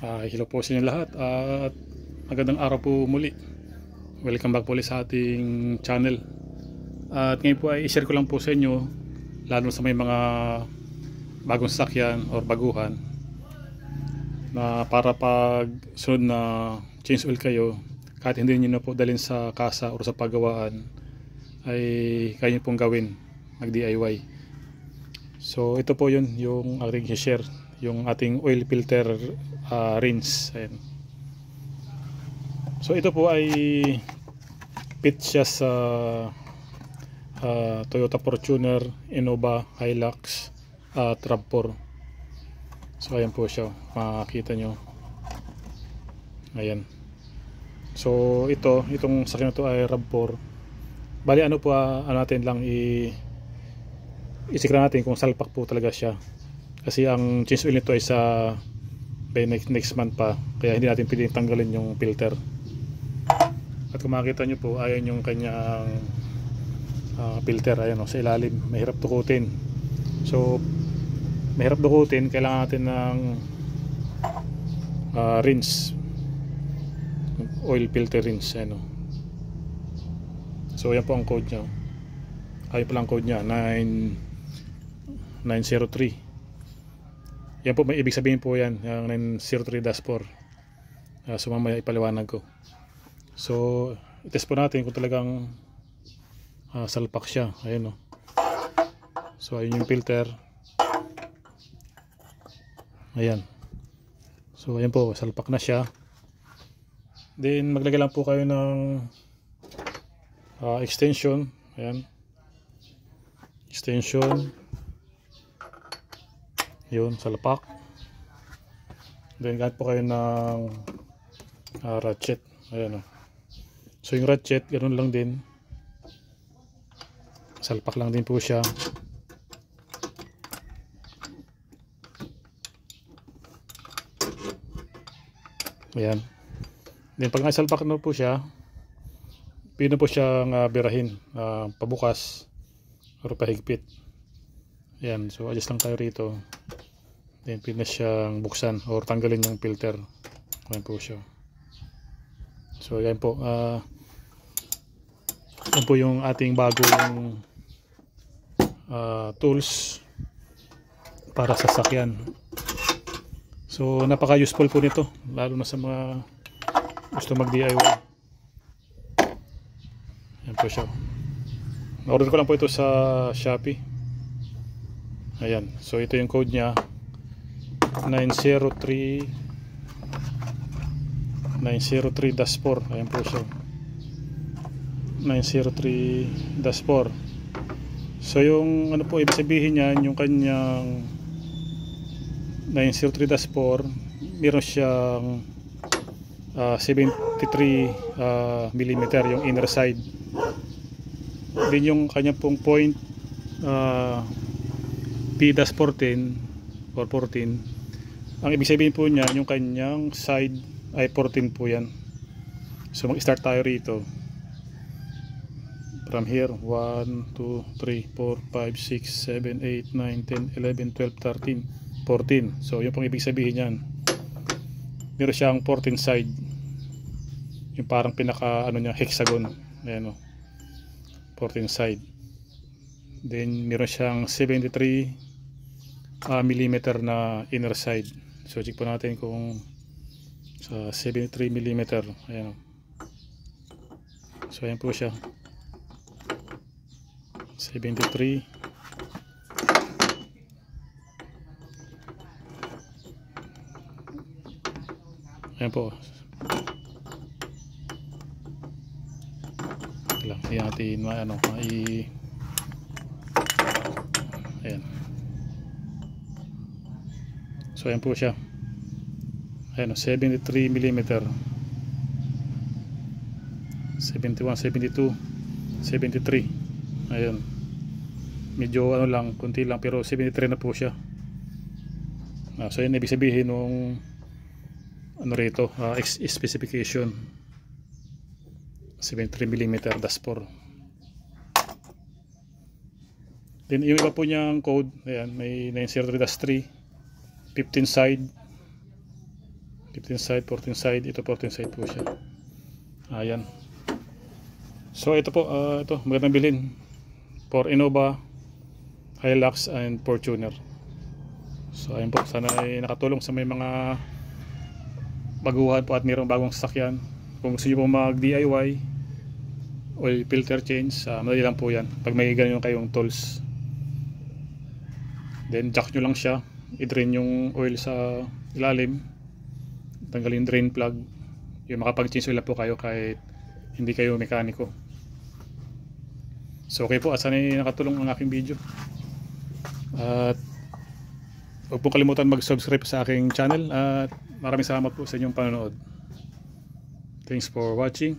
Hello po sa inyo lahat at magandang araw po muli. Welcome back po ulit sa ating channel. At ngayon po ay i-share ko lang po sa inyo, lalo sa may mga bagong sasakyan or baguhan, na para pag sunod na change oil kayo, kahit hindi nyo na po dalhin sa kasa or sa paggawaan, ay kaya nyo pong gawin, mag DIY. So ito po yun yung ating share, yung ating oil filter rinse. Ayan. So ito po ay fit siya sa Toyota Fortuner, Innova, Hilux, RAV4. So ayan po siya, makikita nyo. Ayan. So itong sakyan na to ay RAV4. Bali ano po, natin lang i-check natin kung salpak po talaga siya. Kasi ang change oil nito ay sa by next month pa, kaya hindi natin pwedeng tanggalin yung filter. At kung makikita nyo po, ayan yung kanyang filter, ayan sa ilalim, mahirap dukutin. So mahirap dukutin, kailangan natin ng rinse, oil filter rinse. Ayan. So ayan po ang code nya, ayan po lang code nya, 903. Yan po, may ibig sabihin po yan, yung 903-4. So mamaya ipaliwanag ko. So itest po natin kung talagang salpak siya. Ayan So ayun yung filter. Ayan. So ayan po, salpak na siya. Then maglagay lang po kayo ng extension. Ayan. Extension. Yun, salpak. Then gamit po kayo ng ratchet. Ayan So yung ratchet, ganoon lang din. Salpak lang din po siya. Ayan. Then pag naisalpak na po siya, pwede po siyang birahin, pabukas or pahigpit. Ayan, so adjust lang tayo rito. Then pwede na siyang buksan or tanggalin yung filter. Ayan po siya. So ayan po, yan po yung ating bagong tools para sa sasakyan. So napaka useful po nito, lalo na sa mga gusto mag DIY. Ayan po siya. Na-order ko lang po ito sa Shopee. Ayan, so ito yung code nya, 903-4. Ayan po siya, 903-4. So yung ano po ibig sabihin niyan, yung kanyang 903-4, meron siyang 73 mm yung inner side. Din yung kanyang pong point P-14 or 14, ang ibig sabihin po niya, yung kanyang side ay 14 po yan. So mag-start tayo rito from here, 1, 2, 3, 4, 5, 6, 7, 8, 9, 10, 11, 12, 13, 14. So yun pong ibig sabihin yan, meron siyang 14 side, yung parang pinaka niya, hexagon. Ayan 14 side. Then meron siyang 73 mm na inner side. So check po natin kung sa 73 mm. Ayan So ayan po siya, 73. Ayan po. Lang natin ayan. So ayan po siya. Ayan 73 mm. 71, 72, 73. Ayan. Medyo lang, kunti lang, pero 73 na po siya. So ayan ibig sabihin nung rito, specification 73 mm -4. Then yung iba po niyang code, ayan, may 903-3, 15 side, 15 side, 14 side. Ito 14 side po siya. Ayan. So ito po, ito magandang bilhin for Innova, Hilux and Fortuner. So ayun po, sana ay nakatulong sa may mga baguhan po at mayroong bagong sasakyan. Kung gusto nyo po mag DIY oil filter change, madali lang po yan pag may ganyan kayong tools. Then jack nyo lang siya, i-drain yung oil sa ilalim, tanggalin drain plug, yung makapag-change oil lang po kayo kahit hindi kayo mekaniko. So okay po, at sana ay nakatulong ang aking video. At huwag po kalimutan mag-subscribe sa aking channel at maraming salamat po sa inyong panonood. Thanks for watching.